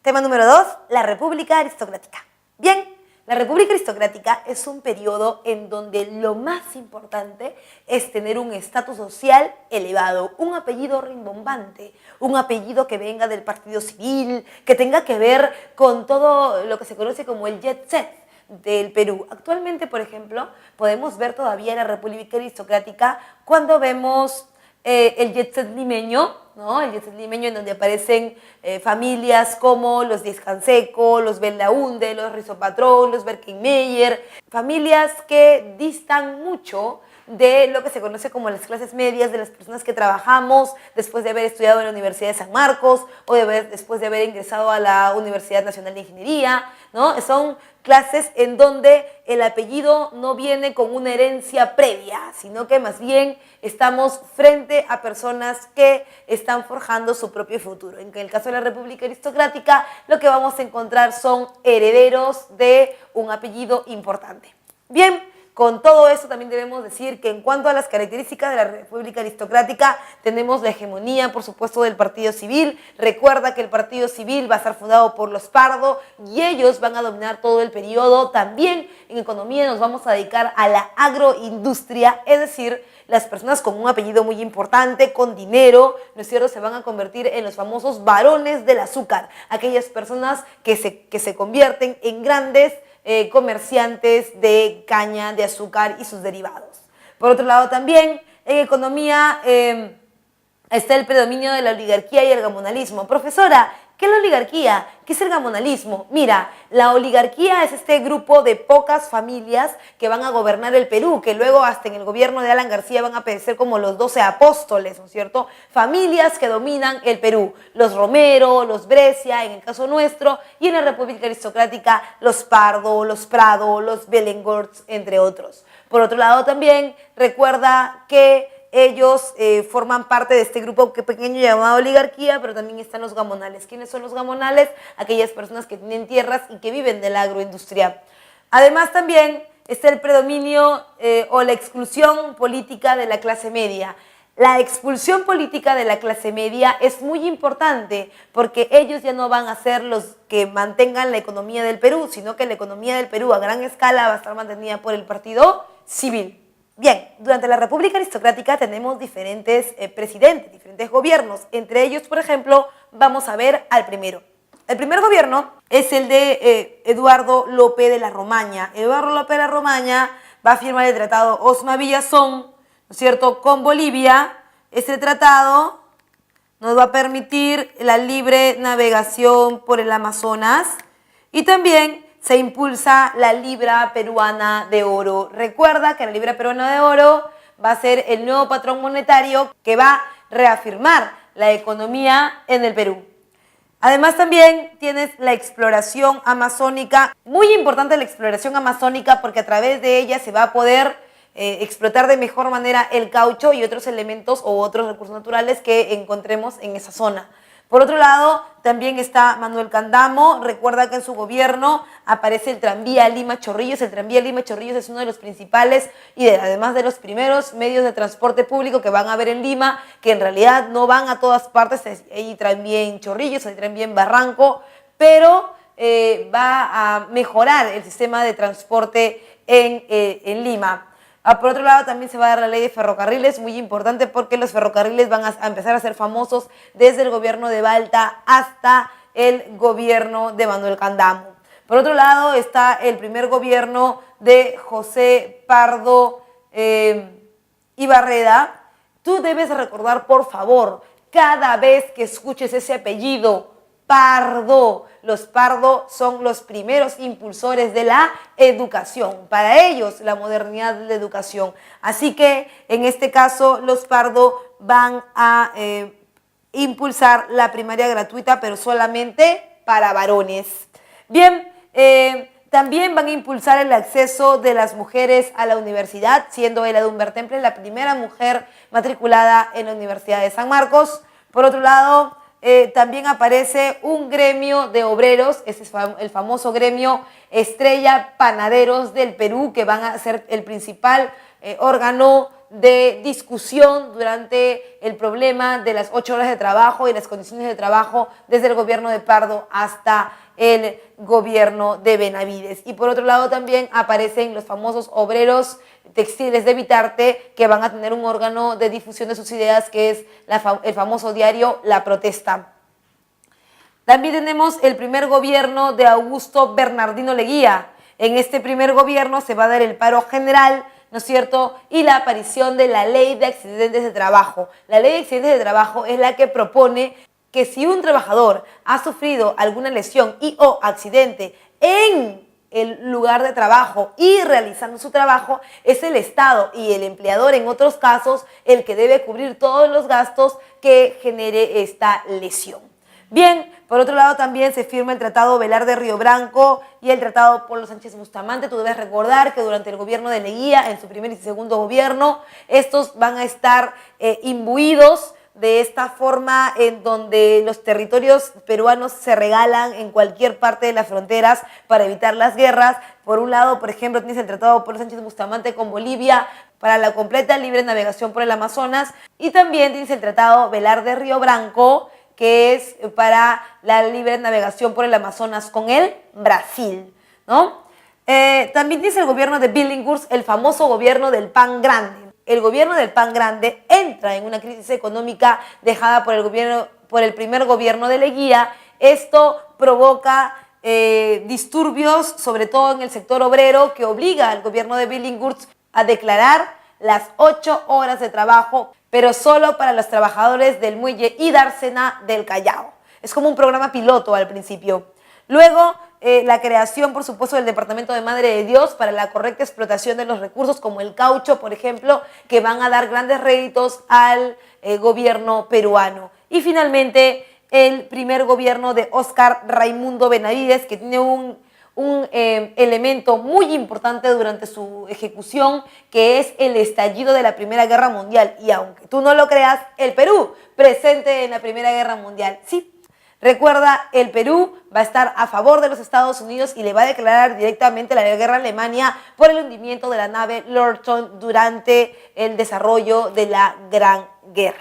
Tema número 2, la República Aristocrática. Bien, la República Aristocrática es un periodo en donde lo más importante es tener un estatus social elevado, un apellido rimbombante, un apellido que venga del partido civil, que tenga que ver con todo lo que se conoce como el jet set del Perú. Actualmente, por ejemplo, podemos ver todavía la República Aristocrática cuando vemos el jet set limeño, ¿no? El jet set limeño en donde aparecen familias como los Díez Canseco, los Belaunde, los Rizopatrón, los Berkenmeyer, familias que distan mucho de lo que se conoce como las clases medias, de las personas que trabajamos después de haber estudiado en la Universidad de San Marcos o después de haber ingresado a la Universidad Nacional de Ingeniería, ¿no? Son clases en donde el apellido no viene con una herencia previa, sino que más bien estamos frente a personas que están forjando su propio futuro. En el caso de la República Aristocrática, lo que vamos a encontrar son herederos de un apellido importante. Bien, con todo esto también debemos decir que en cuanto a las características de la República Aristocrática, tenemos la hegemonía, por supuesto, del Partido Civil. Recuerda que el Partido Civil va a estar fundado por los Pardo y ellos van a dominar todo el periodo. También en economía nos vamos a dedicar a la agroindustria, es decir, las personas con un apellido muy importante, con dinero, ¿no es cierto?, se van a convertir en los famosos varones del azúcar, aquellas personas que se convierten en grandes comerciantes de caña de azúcar y sus derivados. Por otro lado también, en economía está el predominio de la oligarquía y el gamonalismo. Profesora, ¿qué es la oligarquía? ¿Qué es el gamonalismo? Mira, la oligarquía es este grupo de pocas familias que van a gobernar el Perú, que luego hasta en el gobierno de Alan García van a aparecer como los 12 apóstoles, ¿no es cierto? Familias que dominan el Perú, los Romero, los Brescia, en el caso nuestro, y en la República Aristocrática, los Pardo, los Prado, los Belencourt, entre otros. Por otro lado también, recuerda que ellos forman parte de este grupo pequeño llamado oligarquía, pero también están los gamonales. ¿Quiénes son los gamonales? Aquellas personas que tienen tierras y que viven de la agroindustria. Además también está el predominio o la exclusión política de la clase media. La expulsión política de la clase media es muy importante porque ellos ya no van a ser los que mantengan la economía del Perú, sino que la economía del Perú a gran escala va a estar mantenida por el Partido Civil. Bien, durante la República Aristocrática tenemos diferentes presidentes, diferentes gobiernos. Entre ellos, por ejemplo, vamos a ver al primero. El primer gobierno es el de Eduardo López de la Romaña. Eduardo López de la Romaña va a firmar el tratado Osma-Villazón, ¿no es cierto?, con Bolivia. Este tratado nos va a permitir la libre navegación por el Amazonas y también se impulsa la libra peruana de oro. Recuerda que la libra peruana de oro va a ser el nuevo patrón monetario que va a reafirmar la economía en el Perú. Además también tienes la exploración amazónica, muy importante la exploración amazónica porque a través de ella se va a poder explotar de mejor manera el caucho y otros elementos o otros recursos naturales que encontremos en esa zona. Por otro lado, también está Manuel Candamo. Recuerda que en su gobierno aparece el tranvía Lima-Chorrillos. El tranvía Lima-Chorrillos es uno de los principales y además de los primeros medios de transporte público que van a haber en Lima, que en realidad no van a todas partes. Hay tranvía en Chorrillos, hay tranvía en Barranco, pero va a mejorar el sistema de transporte en Lima. Por otro lado, también se va a dar la ley de ferrocarriles, muy importante porque los ferrocarriles van a empezar a ser famosos desde el gobierno de Balta hasta el gobierno de Manuel Candamo. Por otro lado, está el primer gobierno de José Pardo Ibarreda. Tú debes recordar, por favor, cada vez que escuches ese apellido, Pardo. Los Pardo son los primeros impulsores de la educación. Para ellos, la modernidad de la educación. Así que, en este caso, los Pardo van a impulsar la primaria gratuita, pero solamente para varones. Bien, también van a impulsar el acceso de las mujeres a la universidad, siendo Ela Dumber Temple la primera mujer matriculada en la Universidad de San Marcos. Por otro lado, también aparece un gremio de obreros, este es el famoso gremio Estrella Panaderos del Perú, que van a ser el principal órgano de discusión durante el problema de las 8 horas de trabajo y las condiciones de trabajo desde el gobierno de Pardo hasta el gobierno de Benavides. Y por otro lado también aparecen los famosos obreros textiles de Vitarte, que van a tener un órgano de difusión de sus ideas, que es el famoso diario La Protesta. También tenemos el primer gobierno de Augusto Bernardino Leguía. En este primer gobierno se va a dar el paro general, ¿no es cierto?, y la aparición de la Ley de Accidentes de Trabajo. La Ley de Accidentes de Trabajo es la que propone que si un trabajador ha sufrido alguna lesión y o accidente en el lugar de trabajo y realizando su trabajo, es el Estado y el empleador en otros casos el que debe cubrir todos los gastos que genere esta lesión. Bien, por otro lado también se firma el Tratado Velar de Río Branco y el Tratado Polo Sánchez Bustamante. Tú debes recordar que durante el gobierno de Leguía, en su primer y segundo gobierno, estos van a estar imbuidos de esta forma en donde los territorios peruanos se regalan en cualquier parte de las fronteras para evitar las guerras. Por un lado, por ejemplo, tienes el Tratado Polo Sánchez Bustamante con Bolivia para la completa libre navegación por el Amazonas, y también tienes el Tratado Velar de Río Branco, que es para la libre navegación por el Amazonas con el Brasil, ¿no? También tienes el gobierno de Billinghurst, el famoso gobierno del pan grande. El gobierno del pan grande entra en una crisis económica dejada por el primer gobierno de Leguía. Esto provoca disturbios, sobre todo en el sector obrero, que obliga al gobierno de Billinghurst a declarar las 8 horas de trabajo, pero solo para los trabajadores del muelle y dársena del Callao. Es como un programa piloto al principio. Luego, la creación, por supuesto, del Departamento de Madre de Dios para la correcta explotación de los recursos, como el caucho, por ejemplo, que van a dar grandes réditos al gobierno peruano. Y finalmente, el primer gobierno de Óscar Raimundo Benavides, que tiene un elemento muy importante durante su ejecución, que es el estallido de la Primera Guerra Mundial. Y aunque tú no lo creas, el Perú presente en la Primera Guerra Mundial. Sí, recuerda, el Perú va a estar a favor de los Estados Unidos y le va a declarar directamente la guerra a Alemania por el hundimiento de la nave Lorton durante el desarrollo de la Gran Guerra.